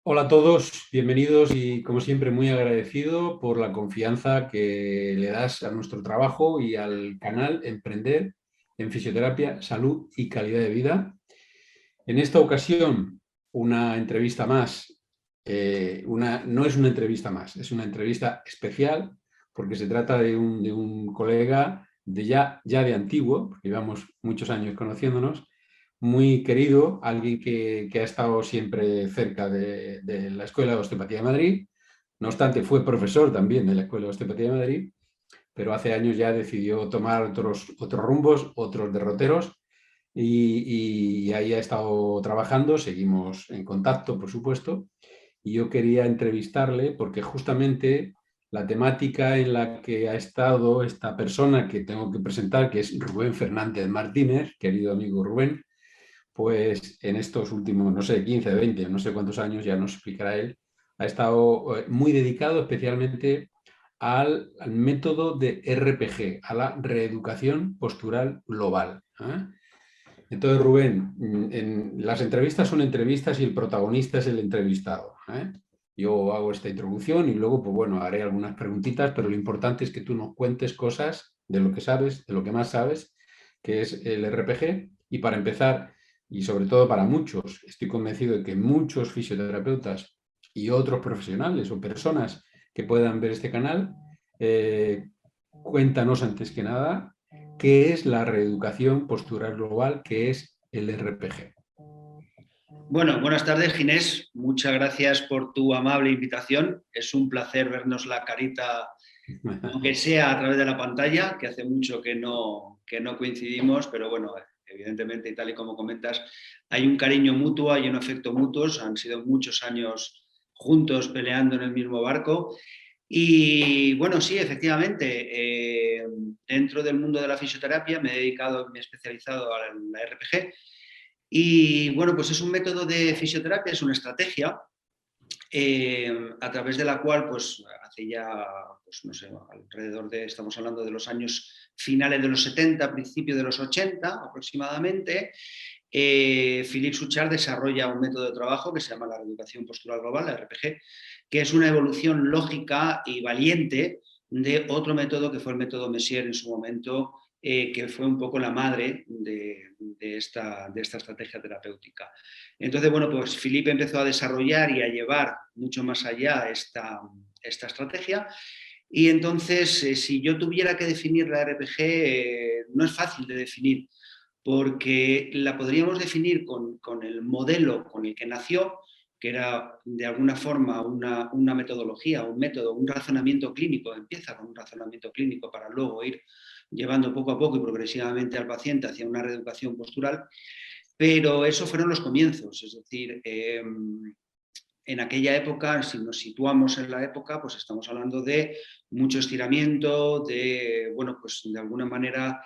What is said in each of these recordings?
Hola a todos, bienvenidos y como siempre muy agradecido por la confianza que le das a nuestro trabajo y al canal Emprender en Fisioterapia, Salud y Calidad de Vida. En esta ocasión, una entrevista más, no es una entrevista más, es una entrevista especial porque se trata de un colega ya de antiguo, porque llevamos muchos años conociéndonos, muy querido, alguien que ha estado siempre cerca de la Escuela de Osteopatía de Madrid. No obstante, fue profesor también de la Escuela de Osteopatía de Madrid, pero hace años ya decidió tomar otros rumbos, otros derroteros, y ahí ha estado trabajando. Seguimos en contacto, por supuesto, y yo quería entrevistarle porque justamente la temática en la que ha estado esta persona que tengo que presentar, que es Rubén Fernández Martínez, querido amigo Rubén, pues en estos últimos, no sé, 15, 20, no sé cuántos años, ya nos explicará él, ha estado muy dedicado especialmente al método de RPG, a la reeducación postural global. Entonces, Rubén, las entrevistas son entrevistas y el protagonista es el entrevistado. Yo hago esta introducción y luego, pues bueno, haré algunas preguntitas, pero lo importante es que tú nos cuentes cosas de lo que sabes, de lo que más sabes, que es el RPG. Y para empezar, y sobre todo para muchos, estoy convencido de que muchos fisioterapeutas y otros profesionales o personas que puedan ver este canal, cuéntanos antes que nada qué es la reeducación postural global, qué es el RPG. Bueno, buenas tardes, Ginés. Muchas gracias por tu amable invitación. Es un placer vernos la carita, aunque sea a través de la pantalla, que hace mucho que no coincidimos, pero bueno, evidentemente, y tal y como comentas, hay un cariño mutuo, hay un afecto mutuo. Han sido muchos años juntos peleando en el mismo barco. Y bueno, sí, efectivamente, dentro del mundo de la fisioterapia me he dedicado, me he especializado en la RPG. Y bueno, pues es un método de fisioterapia, es una estrategia a través de la cual, pues hace ya, pues no sé, alrededor de, estamos hablando de los años finales de los 70, principios de los 80 aproximadamente, Philippe Suchard desarrolla un método de trabajo que se llama la reeducación postural global, la RPG, que es una evolución lógica y valiente de otro método que fue el método Messier en su momento, que fue un poco la madre de esta estrategia terapéutica. Entonces, bueno, pues Philippe empezó a desarrollar y a llevar mucho más allá esta estrategia. Y entonces, si yo tuviera que definir la RPG, no es fácil de definir, porque la podríamos definir con el modelo con el que nació, que era de alguna forma una metodología, un método, un razonamiento clínico. Empieza con un razonamiento clínico para luego ir llevando poco a poco y progresivamente al paciente hacia una reeducación postural, pero esos fueron los comienzos. Es decir, en aquella época, si nos situamos en la época, pues estamos hablando de mucho estiramiento, de, bueno, pues de alguna manera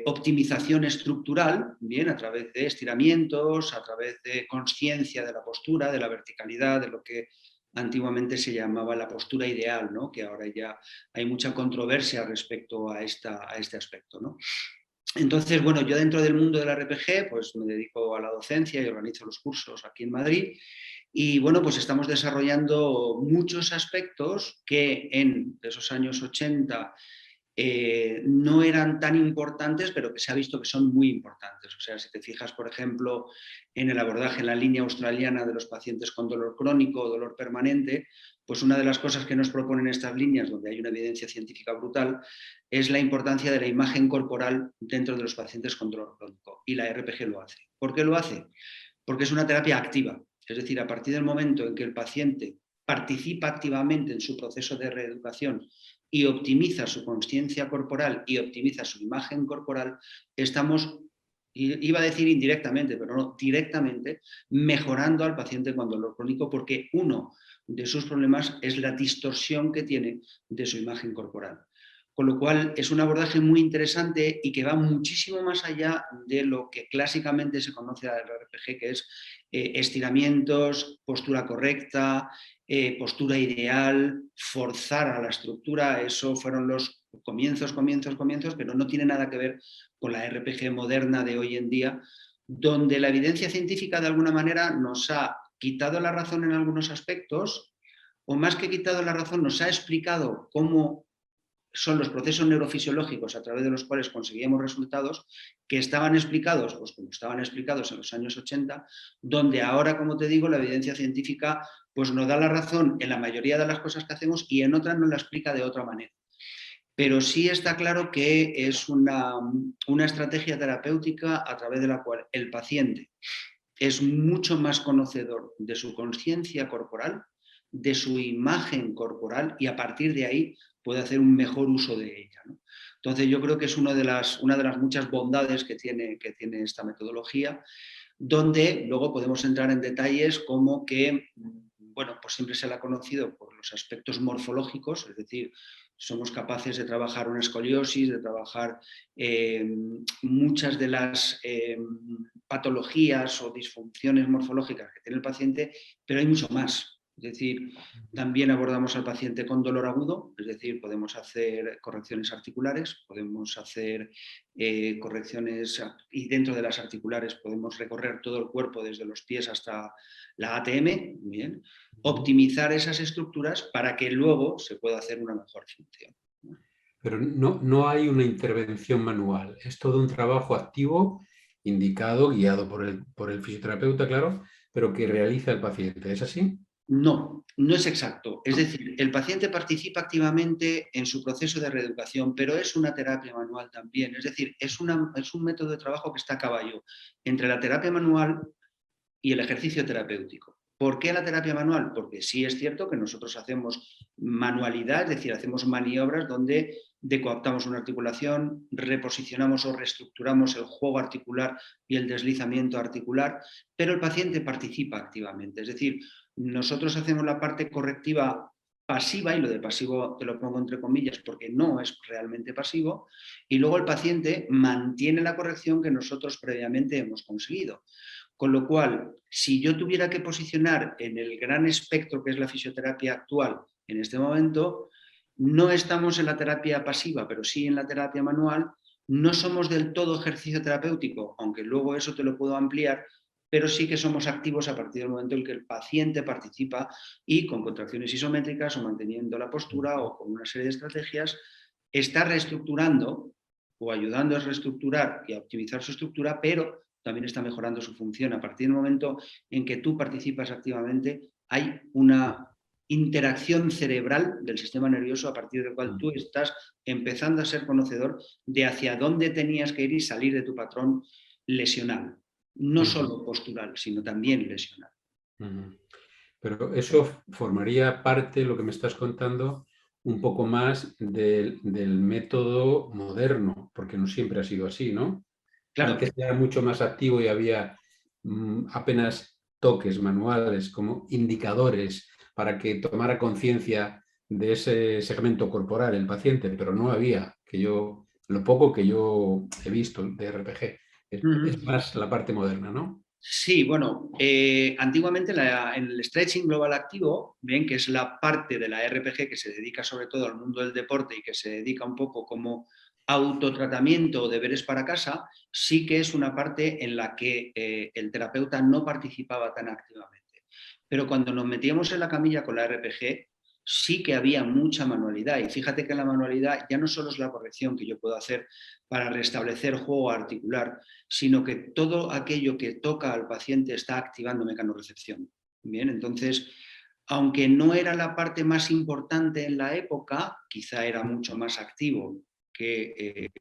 optimización estructural, bien, a través de estiramientos, a través de conciencia de la postura, de la verticalidad, de lo que antiguamente se llamaba la postura ideal, ¿no? Que ahora ya hay mucha controversia respecto a este aspecto, ¿no? Entonces, bueno, yo dentro del mundo del RPG, pues me dedico a la docencia y organizo los cursos aquí en Madrid. Y bueno, pues estamos desarrollando muchos aspectos que en esos años 80 no eran tan importantes, pero que se ha visto que son muy importantes. O sea, si te fijas, por ejemplo, en el abordaje en la línea australiana de los pacientes con dolor crónico o dolor permanente, pues una de las cosas que nos proponen estas líneas, donde hay una evidencia científica brutal, es la importancia de la imagen corporal dentro de los pacientes con dolor crónico. Y la RPG lo hace. ¿Por qué lo hace? Porque es una terapia activa. Es decir, a partir del momento en que el paciente participa activamente en su proceso de reeducación y optimiza su conciencia corporal y optimiza su imagen corporal, estamos, iba a decir indirectamente, pero no, directamente, mejorando al paciente con dolor crónico, porque uno de sus problemas es la distorsión que tiene de su imagen corporal. Con lo cual es un abordaje muy interesante y que va muchísimo más allá de lo que clásicamente se conoce del RPG, que es estiramientos, postura correcta, postura ideal, forzar a la estructura. Eso fueron los comienzos, pero no tiene nada que ver con la RPG moderna de hoy en día, donde la evidencia científica de alguna manera nos ha quitado la razón en algunos aspectos, o más que quitado la razón, nos ha explicado cómo son los procesos neurofisiológicos a través de los cuales conseguíamos resultados que estaban explicados, pues como estaban explicados en los años 80, donde ahora, como te digo, la evidencia científica pues nos da la razón en la mayoría de las cosas que hacemos y en otras nos la explica de otra manera. Pero sí está claro que es una estrategia terapéutica a través de la cual el paciente es mucho más conocedor de su conciencia corporal, de su imagen corporal y a partir de ahí puede hacer un mejor uso de ella, ¿no? Entonces yo creo que es una de las muchas bondades que tiene esta metodología, donde luego podemos entrar en detalles como que, bueno, pues siempre se la ha conocido por los aspectos morfológicos, es decir, somos capaces de trabajar una escoliosis, de trabajar muchas de las patologías o disfunciones morfológicas que tiene el paciente, pero hay mucho más. Es decir, también abordamos al paciente con dolor agudo, es decir, podemos hacer correcciones articulares, podemos hacer correcciones y dentro de las articulares podemos recorrer todo el cuerpo desde los pies hasta la ATM, bien, optimizar esas estructuras para que luego se pueda hacer una mejor función. Pero no hay una intervención manual, es todo un trabajo activo, indicado, guiado por el fisioterapeuta, claro, pero que realiza el paciente. ¿Es así? No, no es exacto. Es decir, el paciente participa activamente en su proceso de reeducación, pero es una terapia manual también. Es decir, es un método de trabajo que está a caballo entre la terapia manual y el ejercicio terapéutico. ¿Por qué la terapia manual? Porque sí es cierto que nosotros hacemos manualidad, es decir, hacemos maniobras donde decoaptamos una articulación, reposicionamos o reestructuramos el juego articular y el deslizamiento articular, pero el paciente participa activamente. Es decir, nosotros hacemos la parte correctiva pasiva, y lo de pasivo te lo pongo entre comillas porque no es realmente pasivo, y luego el paciente mantiene la corrección que nosotros previamente hemos conseguido. Con lo cual, si yo tuviera que posicionar en el gran espectro que es la fisioterapia actual en este momento, no estamos en la terapia pasiva, pero sí en la terapia manual. No somos del todo ejercicio terapéutico, aunque luego eso te lo puedo ampliar, pero sí que somos activos a partir del momento en que el paciente participa y con contracciones isométricas o manteniendo la postura o con una serie de estrategias está reestructurando o ayudando a reestructurar y a optimizar su estructura, pero también está mejorando su función. A partir del momento en que tú participas activamente, hay una interacción cerebral del sistema nervioso a partir del cual tú estás empezando a ser conocedor de hacia dónde tenías que ir y salir de tu patrón lesional. No solo postural, sino también lesional. Pero eso formaría parte, lo que me estás contando, un poco más del método moderno, porque no siempre ha sido así, ¿no? Claro. Antes era mucho más activo y había apenas toques manuales como indicadores para que tomara conciencia de ese segmento corporal el paciente, pero no había, lo poco que yo he visto de RPG. Es más la parte moderna, ¿no? Sí, bueno, antiguamente en el Stretching Global Activo, bien, que es la parte de la RPG que se dedica sobre todo al mundo del deporte y que se dedica un poco como autotratamiento o deberes para casa, sí que es una parte en la que el terapeuta no participaba tan activamente. Pero cuando nos metíamos en la camilla con la RPG, sí que había mucha manualidad. Y fíjate que la manualidad ya no solo es la corrección que yo puedo hacer para restablecer juego articular, sino que todo aquello que toca al paciente está activando mecanorrecepción. Bien, entonces, aunque no era la parte más importante en la época, quizá era mucho más activo que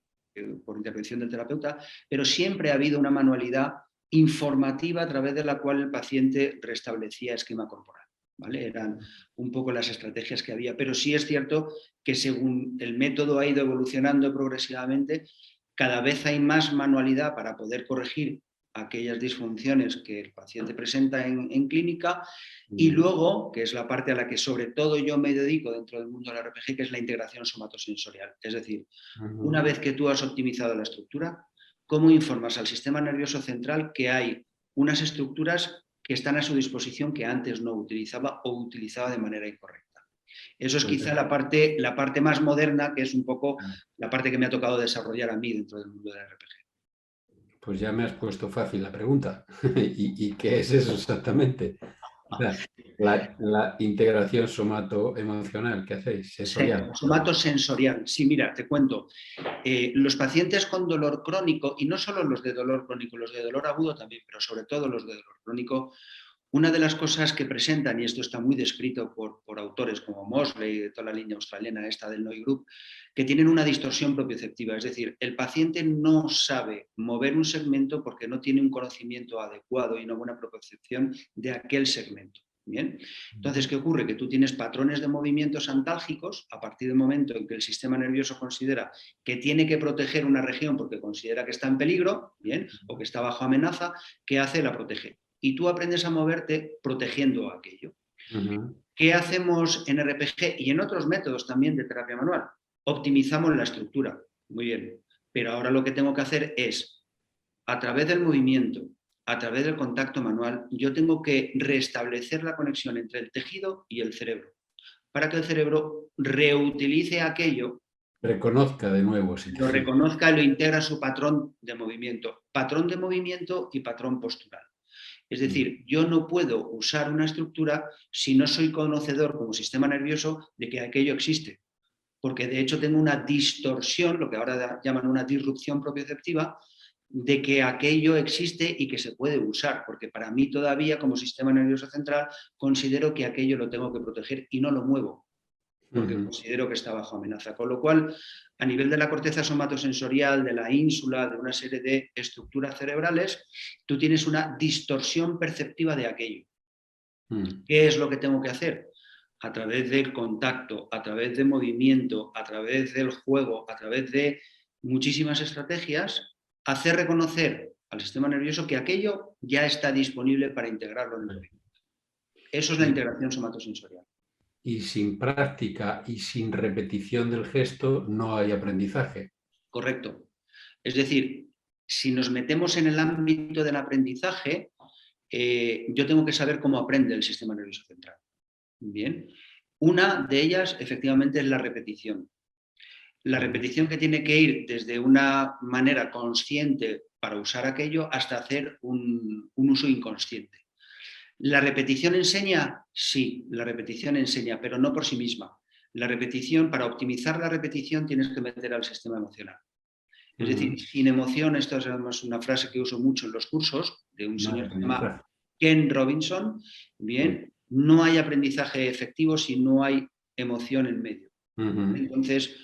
por intervención del terapeuta, pero siempre ha habido una manualidad informativa a través de la cual el paciente restablecía esquema corporal. ¿Vale? Eran un poco las estrategias que había, pero sí es cierto que según el método ha ido evolucionando progresivamente, cada vez hay más manualidad para poder corregir aquellas disfunciones que el paciente presenta en clínica y luego, que es la parte a la que sobre todo yo me dedico dentro del mundo del RPG, que es la integración somatosensorial. Es decir, una vez que tú has optimizado la estructura, ¿cómo informas al sistema nervioso central que hay unas estructuras que están a su disposición que antes no utilizaba o utilizaba de manera incorrecta? Eso es quizá la parte más moderna, que es un poco la parte que me ha tocado desarrollar a mí dentro del mundo del RPG. Pues ya me has puesto fácil la pregunta. ¿Y qué es eso exactamente? La integración somato-emocional que hacéis, sensorial. Somatosensorial. Sí, mira, te cuento. Los pacientes con dolor crónico, y no solo los de dolor crónico, los de dolor agudo también, pero sobre todo los de dolor crónico, una de las cosas que presentan, y esto está muy descrito por autores como Mosley, de toda la línea australiana esta del Noy Group, que tienen una distorsión propioceptiva. Es decir, el paciente no sabe mover un segmento porque no tiene un conocimiento adecuado y una buena propiocepción de aquel segmento. Bien. Entonces, ¿qué ocurre? Que tú tienes patrones de movimientos antálgicos a partir del momento en que el sistema nervioso considera que tiene que proteger una región porque considera que está en peligro, bien, o que está bajo amenaza. ¿Qué hace? La protege. Y tú aprendes a moverte protegiendo aquello. ¿Qué hacemos en RPG y en otros métodos también de terapia manual? Optimizamos la estructura. Muy bien. Pero ahora lo que tengo que hacer es, a través del movimiento, a través del contacto manual, yo tengo que restablecer la conexión entre el tejido y el cerebro, para que el cerebro reutilice aquello, Reconozca de nuevo ese lo tejido. reconozca y lo integra a su patrón de movimiento y patrón postural. Es decir, yo no puedo usar una estructura si no soy conocedor como sistema nervioso de que aquello existe, porque de hecho tengo una distorsión, lo que ahora llaman una disrupción propioceptiva, de que aquello existe y que se puede usar, porque para mí todavía como sistema nervioso central considero que aquello lo tengo que proteger y no lo muevo, porque considero que está bajo amenaza. Con lo cual, a nivel de la corteza somatosensorial, de la ínsula, de una serie de estructuras cerebrales, tú tienes una distorsión perceptiva de aquello. ¿Qué es lo que tengo que hacer? A través del contacto, a través de movimiento, a través del juego, a través de muchísimas estrategias, hacer reconocer al sistema nervioso que aquello ya está disponible para integrarlo en el movimiento. Eso es la integración somatosensorial. Y sin práctica y sin repetición del gesto no hay aprendizaje. Correcto. Es decir, si nos metemos en el ámbito del aprendizaje, yo tengo que saber cómo aprende el sistema nervioso central. Bien. Una de ellas, efectivamente, es la repetición. La repetición que tiene que ir desde una manera consciente para usar aquello hasta hacer un uso inconsciente. ¿La repetición enseña? Sí, la repetición enseña, pero no por sí misma. La repetición, para optimizar la repetición, tienes que meter al sistema emocional. Es decir, sin emoción, esto es además una frase que uso mucho en los cursos, de un señor que se llama Ken Robinson, bien, no hay aprendizaje efectivo si no hay emoción en medio. Entonces,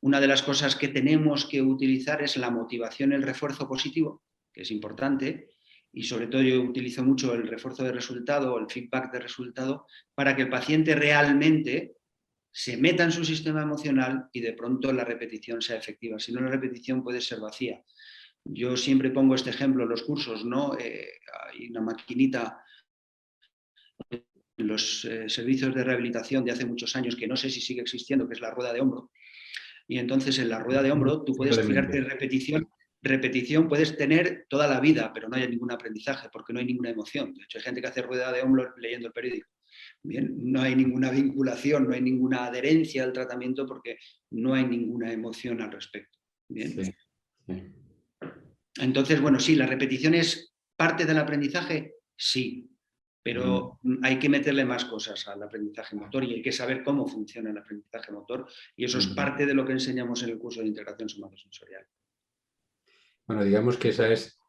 una de las cosas que tenemos que utilizar es la motivación, el refuerzo positivo, que es importante, y sobre todo yo utilizo mucho el refuerzo de resultado, el feedback de resultado, para que el paciente realmente se meta en su sistema emocional y de pronto la repetición sea efectiva. Si no, la repetición puede ser vacía. Yo siempre pongo este ejemplo en los cursos, ¿no? Hay una maquinita en los servicios de rehabilitación de hace muchos años, que no sé si sigue existiendo, que es la rueda de hombro. Y entonces en la rueda de hombro tú puedes tirarte repetición puedes tener toda la vida, pero no hay ningún aprendizaje porque no hay ninguna emoción. De hecho, hay gente que hace rueda de hombro leyendo el periódico. Bien, no hay ninguna vinculación, no hay ninguna adherencia al tratamiento porque no hay ninguna emoción al respecto. Bien. Sí, sí. Entonces, bueno, sí, la repetición es parte del aprendizaje, sí, pero hay que meterle más cosas al aprendizaje motor y hay que saber cómo funciona el aprendizaje motor y eso es parte de lo que enseñamos en el curso de integración somatosensorial. Bueno, digamos que esa es,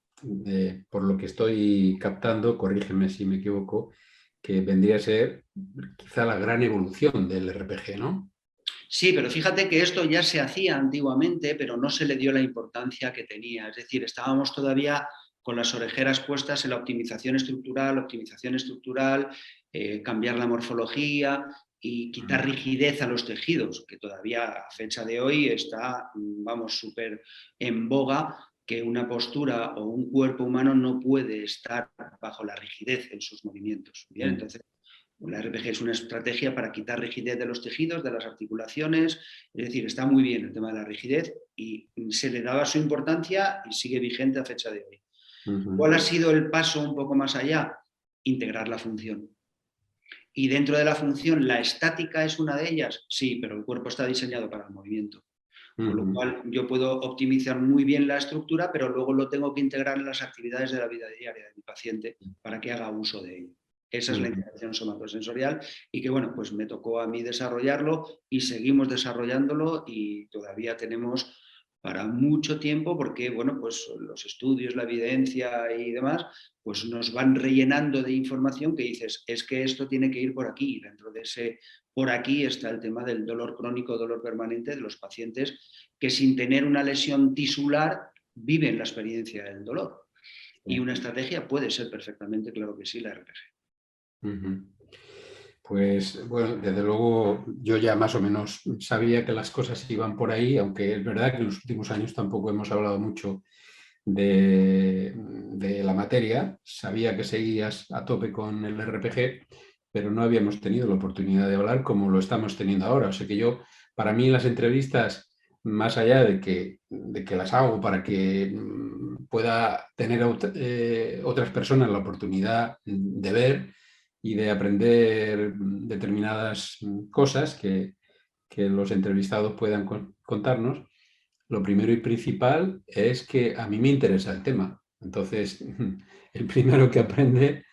por lo que estoy captando, corrígeme si me equivoco, que vendría a ser quizá la gran evolución del RPG, ¿no? Sí, pero fíjate que esto ya se hacía antiguamente, pero no se le dio la importancia que tenía. Es decir, estábamos todavía con las orejeras puestas en la optimización estructural, cambiar la morfología y quitar rigidez a los tejidos, que todavía a fecha de hoy está, vamos, súper en boga, que una postura o un cuerpo humano no puede estar bajo la rigidez en sus movimientos. Bien, entonces la RPG es una estrategia para quitar rigidez de los tejidos, de las articulaciones, es decir, está muy bien el tema de la rigidez y se le daba su importancia y sigue vigente a fecha de hoy. ¿Cuál ha sido el paso un poco más allá? Integrar la función. Y dentro de la función, ¿la estática es una de ellas? Sí, pero el cuerpo está diseñado para el movimiento. Con lo cual yo puedo optimizar muy bien la estructura, pero luego lo tengo que integrar en las actividades de la vida diaria de mi paciente para que haga uso de ello. Esa es la integración somatosensorial y que, bueno, pues me tocó a mí desarrollarlo y seguimos desarrollándolo y todavía tenemos para mucho tiempo porque, bueno, pues los estudios, la evidencia y demás, pues nos van rellenando de información que dices, es que esto tiene que ir por aquí. Dentro de ese por aquí está el tema del dolor crónico, dolor permanente de los pacientes que sin tener una lesión tisular viven la experiencia del dolor. Y una estrategia puede ser perfectamente, claro que sí, la RPG. Pues bueno, desde luego yo ya más o menos sabía que las cosas iban por ahí, aunque es verdad que en los últimos años tampoco hemos hablado mucho de la materia. Sabía que seguías a tope con el RPG, pero no habíamos tenido la oportunidad de hablar como lo estamos teniendo ahora. O sea que yo, para mí las entrevistas, más allá de que las hago para que pueda tener otras personas la oportunidad de ver y de aprender determinadas cosas que los entrevistados puedan contarnos, lo primero y principal es que a mí me interesa el tema. Entonces, el primero que aprende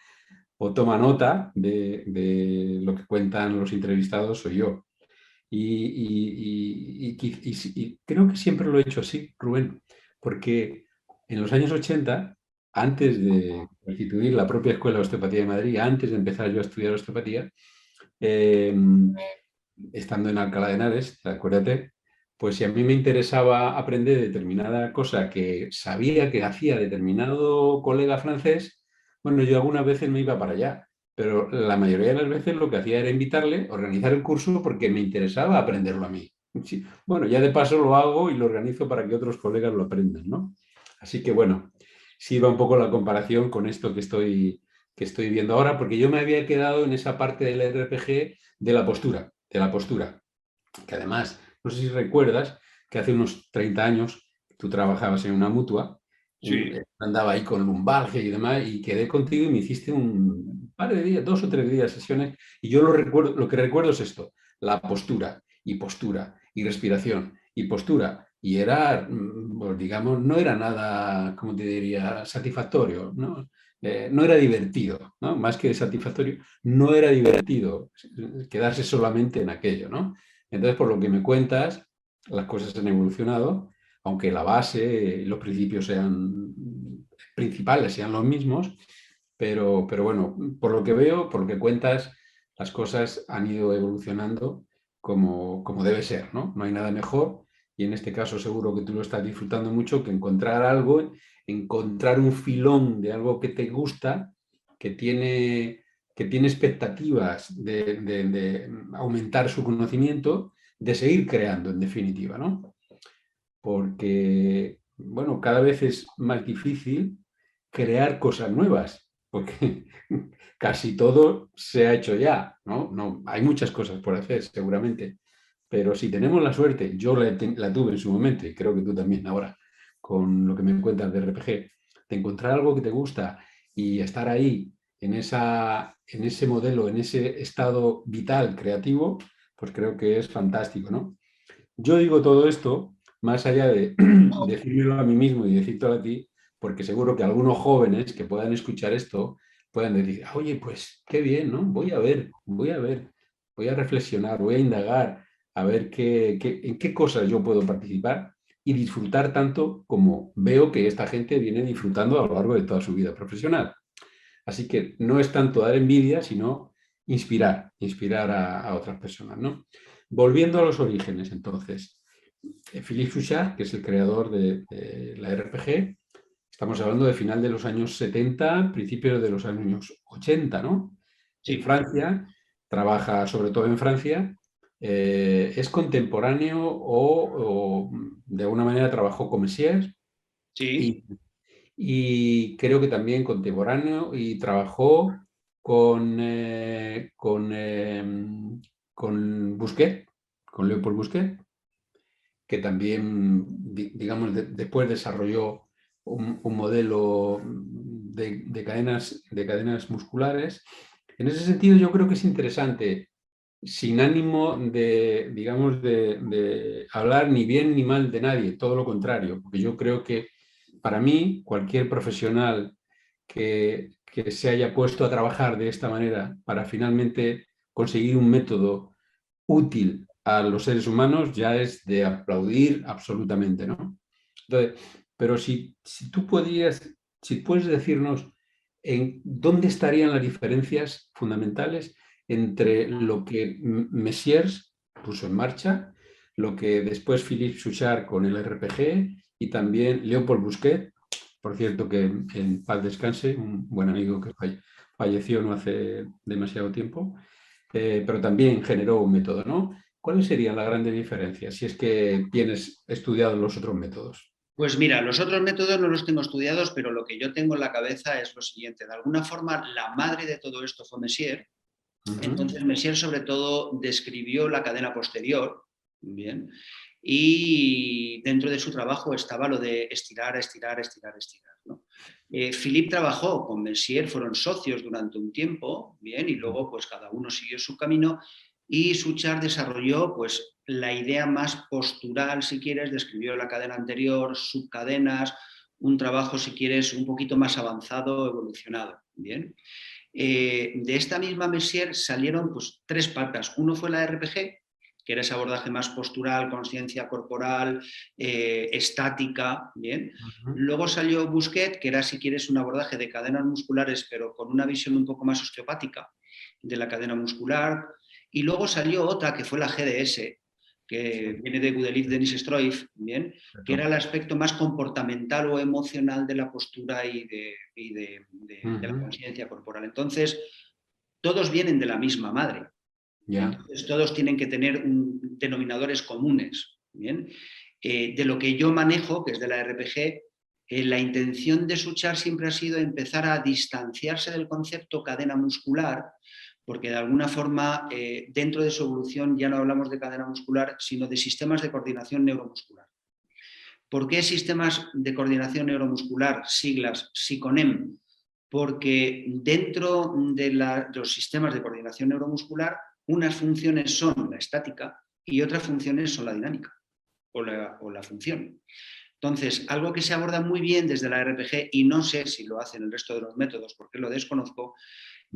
o toma nota de lo que cuentan los entrevistados soy yo. Y creo que siempre lo he hecho así, Rubén, porque en los años 80, antes de constituir la propia Escuela de Osteopatía de Madrid, antes de empezar yo a estudiar osteopatía, eh, estando en Alcalá de Henares, acuérdate, pues si a mí me interesaba aprender determinada cosa que sabía que hacía determinado colega francés, bueno, yo algunas veces me iba para allá, pero la mayoría de las veces lo que hacía era invitarle, organizar el curso porque me interesaba aprenderlo a mí. Sí, bueno, ya de paso lo hago y lo organizo para que otros colegas lo aprendan, ¿no? Así que bueno, sirva un poco la comparación con esto que estoy viendo ahora, porque yo me había quedado en esa parte del RPG de la postura, que además, no sé si recuerdas que hace unos 30 años tú trabajabas en una mutua, Sí. andaba ahí con lumbalgia y demás, y quedé contigo y me hiciste un par de días, 2 o 3 días sesiones, y yo lo que recuerdo es esto, la postura y respiración y postura, y era, pues, digamos, no era nada, como te diría, satisfactorio, ¿no? No era divertido, ¿no? Más que satisfactorio, no era divertido quedarse solamente en aquello, ¿no? Entonces, por lo que me cuentas, las cosas han evolucionado, aunque la base, los principios sean principales, sean los mismos, pero bueno, por lo que veo, por lo que cuentas, las cosas han ido evolucionando como debe ser, ¿no? No hay nada mejor y en este caso seguro que tú lo estás disfrutando mucho que encontrar algo, encontrar un filón de algo que te gusta, que tiene, que tiene expectativas de aumentar su conocimiento, de seguir creando en definitiva, ¿no? Porque, bueno, cada vez es más difícil crear cosas nuevas, porque casi todo se ha hecho ya, ¿no? No, hay muchas cosas por hacer, seguramente, pero si tenemos la suerte, yo la tuve en su momento, y creo que tú también ahora, con lo que me cuentas de RPG, de encontrar algo que te gusta y estar ahí en ese modelo, en ese estado vital, creativo, pues creo que es fantástico, ¿no? Yo digo todo esto más allá de decírmelo a mí mismo y decírtelo a ti, porque seguro que algunos jóvenes que puedan escuchar esto puedan decir, oye, pues qué bien, ¿no? Voy a reflexionar, voy a indagar, a ver en qué cosas yo puedo participar y disfrutar tanto como veo que esta gente viene disfrutando a lo largo de toda su vida profesional. Así que no es tanto dar envidia, sino inspirar a otras personas, ¿no? Volviendo a los orígenes, entonces, Philippe Fouchard, que es el creador de la RPG, estamos hablando de final de los años 70, principios de los años 80, ¿no? En Sí. Francia, trabaja sobre todo en Francia, es contemporáneo o de alguna manera trabajó con Messier Sí. y creo que también contemporáneo y trabajó con Busquet, con Leopold Busquet, que también, digamos, después desarrolló un modelo de cadenas musculares. En ese sentido, yo creo que es interesante, sin ánimo de, digamos, de hablar ni bien ni mal de nadie, todo lo contrario, porque yo creo que para mí, cualquier profesional que se haya puesto a trabajar de esta manera para finalmente conseguir un método útil a los seres humanos ya es de aplaudir absolutamente, ¿no? Entonces, pero si tú si puedes decirnos en dónde estarían las diferencias fundamentales entre lo que Messiers puso en marcha, lo que después Philippe Suchard con el RPG y también Leopold Bousquet, por cierto que en paz descanse, un buen amigo que falleció no hace demasiado tiempo, pero también generó un método, ¿no? ¿Cuáles serían las grandes diferencias si es que tienes estudiado los otros métodos? Pues mira, los otros métodos no los tengo estudiados, pero lo que yo tengo en la cabeza es lo siguiente. De alguna forma, la madre de todo esto fue Messier. Entonces, Messier sobre todo describió la cadena posterior, bien, y dentro de su trabajo estaba lo de estirar, estirar, estirar, estirar, ¿no? Philippe trabajó con Messier, fueron socios durante un tiempo, bien, y luego pues cada uno siguió su camino, y Suchard desarrolló pues la idea más postural, si quieres, describió la cadena anterior, subcadenas, un trabajo, si quieres, un poquito más avanzado, evolucionado, bien. De esta misma Messier salieron pues, 3 patas. Uno fue la RPG, que era ese abordaje más postural, conciencia corporal, estática, ¿bien? Luego salió Bousquet, que era, si quieres, un abordaje de cadenas musculares, pero con una visión un poco más osteopática de la cadena muscular. Y luego salió otra, que fue la GDS, que viene de Gudeliv Denis Struif, ¿bien? Que era el aspecto más comportamental o emocional de la postura y de la conciencia corporal. Entonces, todos vienen de la misma madre. Entonces, todos tienen que tener denominadores comunes. ¿Bien? De lo que yo manejo, que es de la RPG, la intención de Suchard siempre ha sido empezar a distanciarse del concepto cadena muscular, porque de alguna forma dentro de su evolución ya no hablamos de cadena muscular, sino de sistemas de coordinación neuromuscular. ¿Por qué sistemas de coordinación neuromuscular? Siglas SICONEM. Porque dentro de los sistemas de coordinación neuromuscular, unas funciones son la estática y otras funciones son la dinámica o la función. Entonces, algo que se aborda muy bien desde la RPG, y no sé si lo hacen el resto de los métodos porque lo desconozco,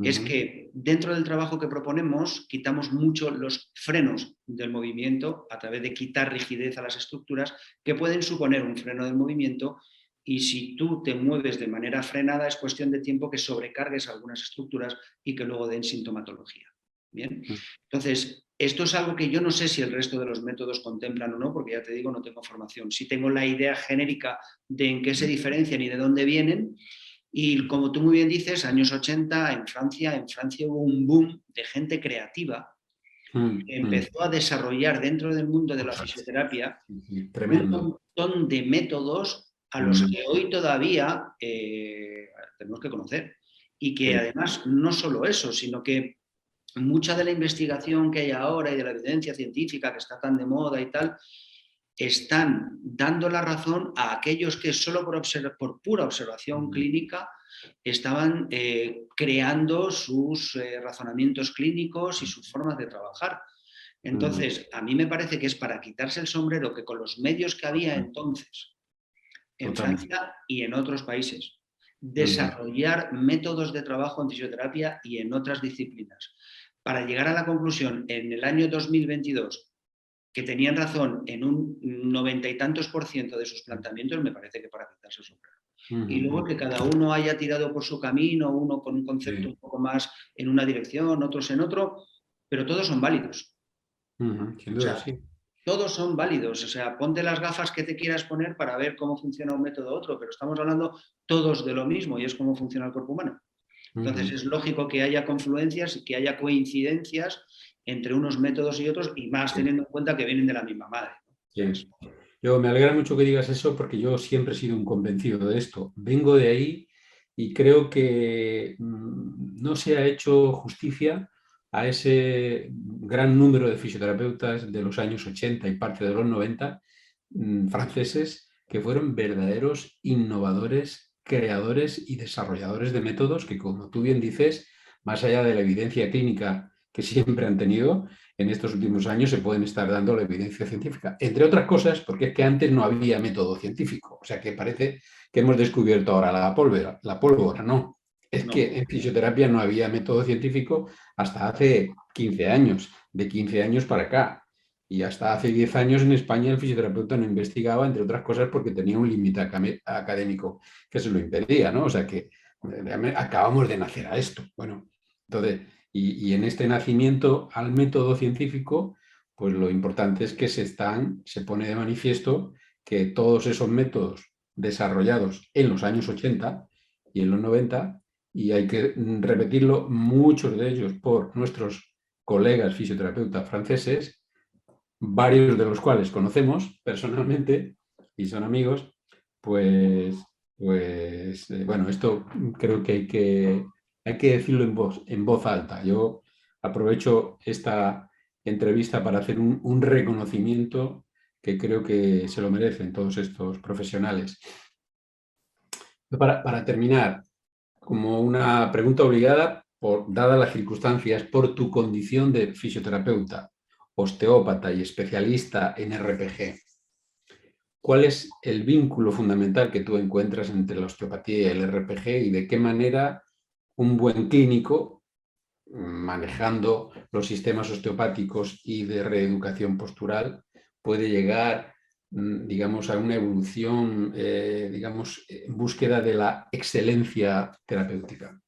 es que dentro del trabajo que proponemos quitamos mucho los frenos del movimiento a través de quitar rigidez a las estructuras que pueden suponer un freno del movimiento, y si tú te mueves de manera frenada es cuestión de tiempo que sobrecargues algunas estructuras y que luego den sintomatología. ¿Bien? Entonces, esto es algo que yo no sé si el resto de los métodos contemplan o no, porque ya te digo, no tengo formación. Sí tengo la idea genérica de en qué se diferencian y de dónde vienen. Y como tú muy bien dices, años 80 en Francia hubo un boom de gente creativa que empezó a desarrollar dentro del mundo de la fisioterapia un montón de métodos a los que hoy todavía tenemos que conocer. Y que además no solo eso, sino que mucha de la investigación que hay ahora y de la evidencia científica que está tan de moda y tal, están dando la razón a aquellos que solo por pura observación clínica estaban creando sus razonamientos clínicos y sus formas de trabajar. Entonces, a mí me parece que es para quitarse el sombrero que con los medios que había entonces en Francia y en otros países, desarrollar métodos de trabajo en fisioterapia y en otras disciplinas, para llegar a la conclusión en el año 2022 que tenían razón en un 90 y tantos % de sus planteamientos, me parece que para quitarse el sombrero. Y luego que cada uno haya tirado por su camino, uno con un concepto un poco más en una dirección, otros en otro, pero todos son válidos. Sin duda, sí. Todos son válidos, o sea, ponte las gafas que te quieras poner para ver cómo funciona un método u otro, pero estamos hablando todos de lo mismo y es cómo funciona el cuerpo humano. Entonces es lógico que haya confluencias y que haya coincidencias entre unos métodos y otros, y más teniendo en cuenta que vienen de la misma madre. Sí. Yo me alegra mucho que digas eso porque yo siempre he sido un convencido de esto. Vengo de ahí y creo que no se ha hecho justicia a ese gran número de fisioterapeutas de los años 80 y parte de los 90 franceses que fueron verdaderos innovadores, creadores y desarrolladores de métodos que, como tú bien dices, más allá de la evidencia clínica que siempre han tenido, en estos últimos años se pueden estar dando la evidencia científica. Entre otras cosas, porque es que antes no había método científico. O sea que parece que hemos descubierto ahora la pólvora, no. Es que en fisioterapia no había método científico hasta hace 15 años, de 15 años para acá. Y hasta hace 10 años en España el fisioterapeuta no investigaba, entre otras cosas, porque tenía un límite académico que se lo impedía, ¿no? O sea que acabamos de nacer a esto. Bueno, entonces, y en este nacimiento al método científico, pues lo importante es que se pone de manifiesto que todos esos métodos desarrollados en los años 80 y en los 90, y hay que repetirlo, muchos de ellos por nuestros colegas fisioterapeutas franceses, varios de los cuales conocemos personalmente y son amigos, bueno, esto creo que hay que decirlo en voz alta. Yo aprovecho esta entrevista para hacer un reconocimiento que creo que se lo merecen todos estos profesionales. Para terminar, como una pregunta obligada, dadas las circunstancias, por tu condición de fisioterapeuta, osteópata y especialista en RPG, ¿cuál es el vínculo fundamental que tú encuentras entre la osteopatía y el RPG y de qué manera un buen clínico, manejando los sistemas osteopáticos y de reeducación postural, puede llegar, digamos, a una evolución, digamos, en búsqueda de la excelencia terapéutica?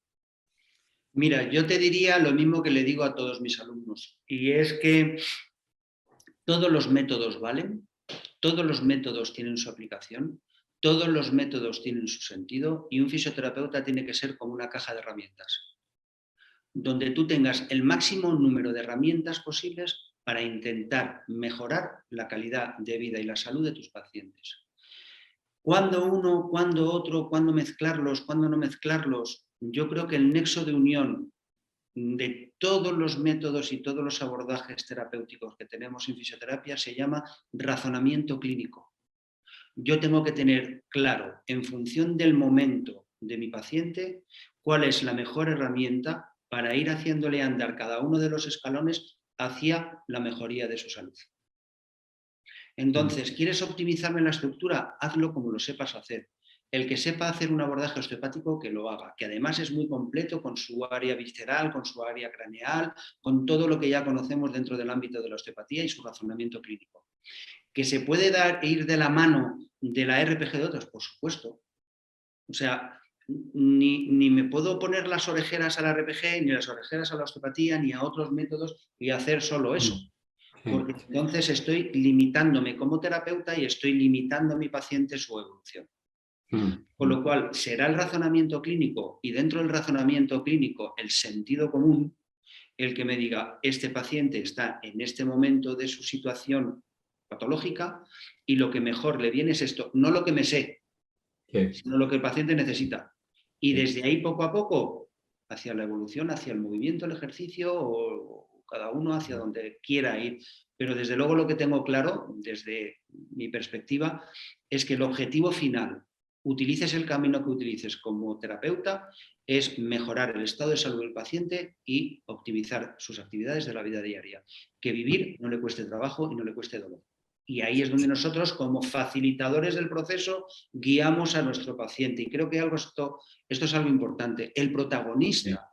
Mira, yo te diría lo mismo que le digo a todos mis alumnos, y es que todos los métodos valen, todos los métodos tienen su aplicación, todos los métodos tienen su sentido, y un fisioterapeuta tiene que ser como una caja de herramientas, donde tú tengas el máximo número de herramientas posibles para intentar mejorar la calidad de vida y la salud de tus pacientes. ¿Cuándo uno, cuándo otro, cuándo mezclarlos, cuándo no mezclarlos? Yo creo que el nexo de unión de todos los métodos y todos los abordajes terapéuticos que tenemos en fisioterapia se llama razonamiento clínico. Yo tengo que tener claro, en función del momento de mi paciente, cuál es la mejor herramienta para ir haciéndole andar cada uno de los escalones hacia la mejoría de su salud. Entonces, ¿quieres optimizarme la estructura? Hazlo como lo sepas hacer. El que sepa hacer un abordaje osteopático, que lo haga, que además es muy completo con su área visceral, con su área craneal, con todo lo que ya conocemos dentro del ámbito de la osteopatía y su razonamiento clínico. ¿Que se puede ir de la mano de la RPG de otros? Por supuesto. O sea, ni me puedo poner las orejeras a la RPG, ni las orejeras a la osteopatía, ni a otros métodos y hacer solo eso. Porque entonces estoy limitándome como terapeuta y estoy limitando a mi paciente su evolución. Con lo cual, será el razonamiento clínico y dentro del razonamiento clínico el sentido común el que me diga, este paciente está en este momento de su situación patológica y lo que mejor le viene es esto, no lo que me sé, sino lo que el paciente necesita. Y desde ahí poco a poco, hacia la evolución, hacia el movimiento, el ejercicio o cada uno hacia donde quiera ir. Pero desde luego lo que tengo claro, desde mi perspectiva, es que el objetivo final, utilices el camino que utilices como terapeuta, es mejorar el estado de salud del paciente y optimizar sus actividades de la vida diaria. Que vivir no le cueste trabajo y no le cueste dolor. Y ahí es donde nosotros, como facilitadores del proceso, guiamos a nuestro paciente. Y creo que esto es algo importante. El protagonista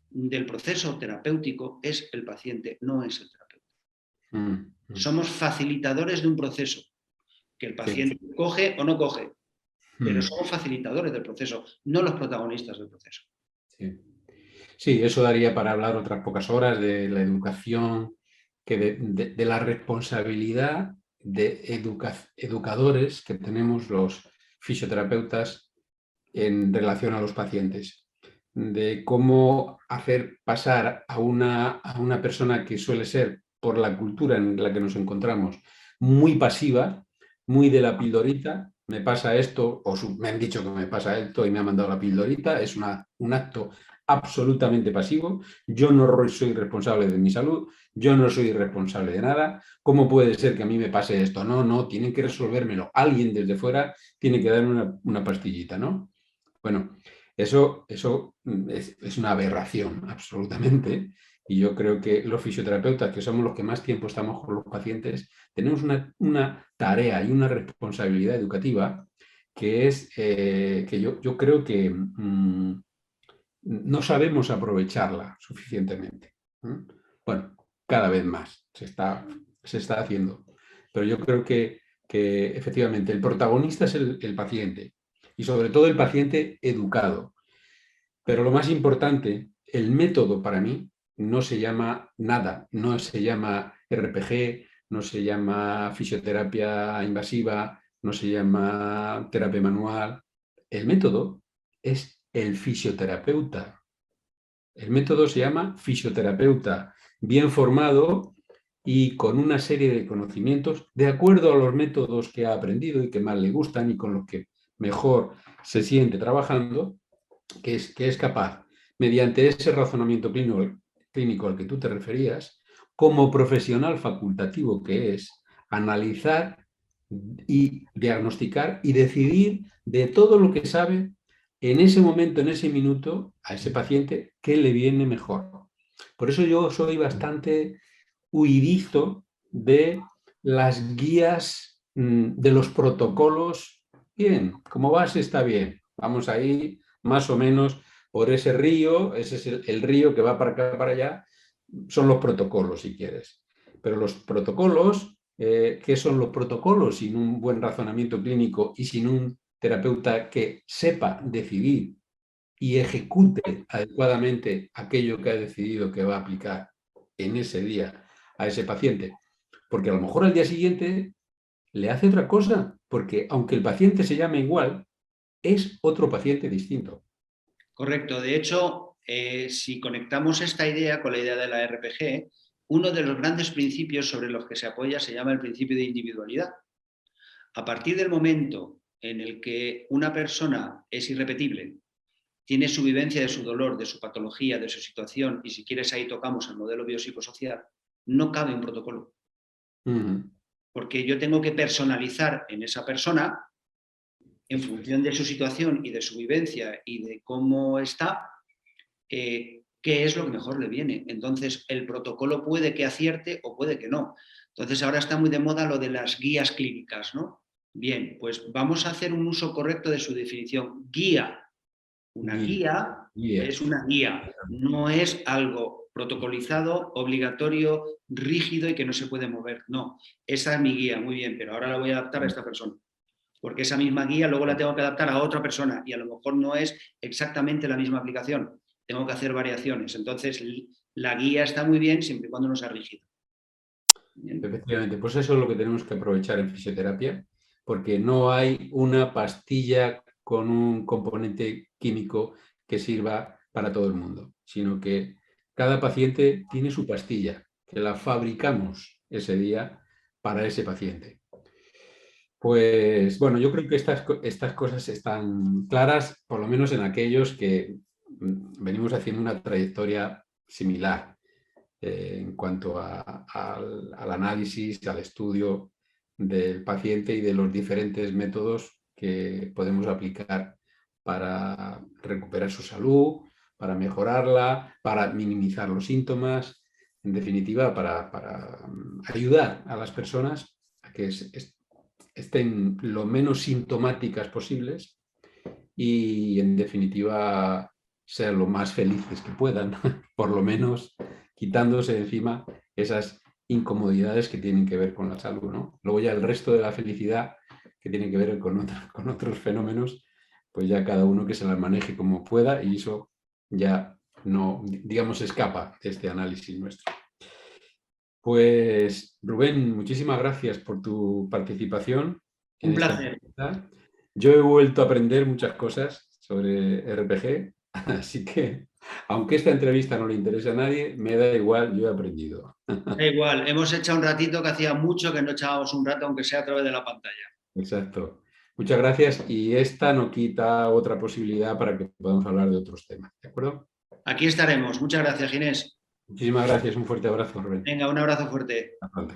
del proceso terapéutico es el paciente, no es el terapeuta. Somos facilitadores de un proceso, que el paciente coge o no coge, pero somos facilitadores del proceso, no los protagonistas del proceso. Sí, eso daría para hablar otras pocas horas de la educación, de la responsabilidad de educadores que tenemos los fisioterapeutas en relación a los pacientes, de cómo hacer pasar a una persona que suele ser, por la cultura en la que nos encontramos, muy pasiva, muy de la pildorita, me pasa esto, o me han dicho que me pasa esto y me han mandado la pildorita, es un acto absolutamente pasivo. Yo no soy responsable de mi salud, yo no soy responsable de nada. ¿Cómo puede ser que a mí me pase esto? No, tienen que resolvérmelo. Alguien desde fuera tiene que darme una pastillita, ¿no? Bueno, eso es una aberración, absolutamente. y yo creo que los fisioterapeutas, que somos los que más tiempo estamos con los pacientes, tenemos una tarea y una responsabilidad educativa que es que yo creo que no sabemos aprovecharla suficientemente. Bueno, cada vez más se está haciendo, pero yo creo que efectivamente el protagonista es el paciente y sobre todo el paciente educado. Pero lo más importante, el método para mí no se llama nada, no se llama RPG, no se llama fisioterapia invasiva, no se llama terapia manual. El método es el fisioterapeuta. El método se llama fisioterapeuta, bien formado y con una serie de conocimientos de acuerdo a los métodos que ha aprendido y que más le gustan y con los que mejor se siente trabajando, que es capaz, mediante ese razonamiento clínico al que tú te referías, como profesional facultativo que es, analizar y diagnosticar y decidir de todo lo que sabe en ese momento, en ese minuto, a ese paciente, qué le viene mejor. Por eso yo soy bastante huidizo de las guías, de los protocolos. Bien, como base está bien. Vamos ahí más o menos por ese río, ese es el río que va para acá, para allá, son los protocolos, si quieres. Pero los protocolos, ¿qué son los protocolos sin un buen razonamiento clínico y sin un terapeuta que sepa decidir y ejecute adecuadamente aquello que ha decidido que va a aplicar en ese día a ese paciente? Porque a lo mejor al día siguiente le hace otra cosa, porque aunque el paciente se llame igual, es otro paciente distinto. Correcto. De hecho, si conectamos esta idea con la idea de la RPG, uno de los grandes principios sobre los que se apoya se llama el principio de individualidad. A partir del momento en el que una persona es irrepetible, tiene su vivencia de su dolor, de su patología, de su situación, y si quieres ahí tocamos el modelo biopsicosocial, no cabe un protocolo. Porque yo tengo que personalizar en esa persona, en función de su situación y de su vivencia y de cómo está, qué es lo que mejor le viene. Entonces, el protocolo puede que acierte o puede que no. Entonces, ahora está muy de moda lo de las guías clínicas, ¿no? Bien, pues vamos a hacer un uso correcto de su definición. Guía. Una guía es una guía, no es algo protocolizado, obligatorio, rígido y que no se puede mover. No, esa es mi guía, muy bien, pero ahora la voy a adaptar a esta persona. Porque esa misma guía luego la tengo que adaptar a otra persona y a lo mejor no es exactamente la misma aplicación. Tengo que hacer variaciones. Entonces, la guía está muy bien siempre y cuando no sea rígida. Bien. Efectivamente, pues eso es lo que tenemos que aprovechar en fisioterapia, porque no hay una pastilla con un componente químico que sirva para todo el mundo, sino que cada paciente tiene su pastilla, que la fabricamos ese día para ese paciente. Pues bueno, yo creo que estas cosas están claras, por lo menos en aquellos que venimos haciendo una trayectoria similar en cuanto al análisis, al estudio del paciente y de los diferentes métodos que podemos aplicar para recuperar su salud, para mejorarla, para minimizar los síntomas, en definitiva, para ayudar a las personas a que estén lo menos sintomáticas posibles y, en definitiva, ser lo más felices que puedan, por lo menos quitándose de encima esas incomodidades que tienen que ver con la salud, ¿no? Luego ya el resto de la felicidad que tiene que ver con otros fenómenos, pues ya cada uno que se las maneje como pueda y eso ya no, digamos, escapa de este análisis nuestro. Pues Rubén, muchísimas gracias por tu participación. Un placer. Yo he vuelto a aprender muchas cosas sobre RPG, así que aunque esta entrevista no le interese a nadie, me da igual, yo he aprendido. Da igual, hemos echado un ratito que hacía mucho que no echábamos un rato, aunque sea a través de la pantalla. Exacto. Muchas gracias y esta no quita otra posibilidad para que podamos hablar de otros temas, ¿de acuerdo? Aquí estaremos. Muchas gracias, Ginés. Muchísimas gracias, un fuerte abrazo, Rubén. Venga, un abrazo fuerte. Hasta pronto.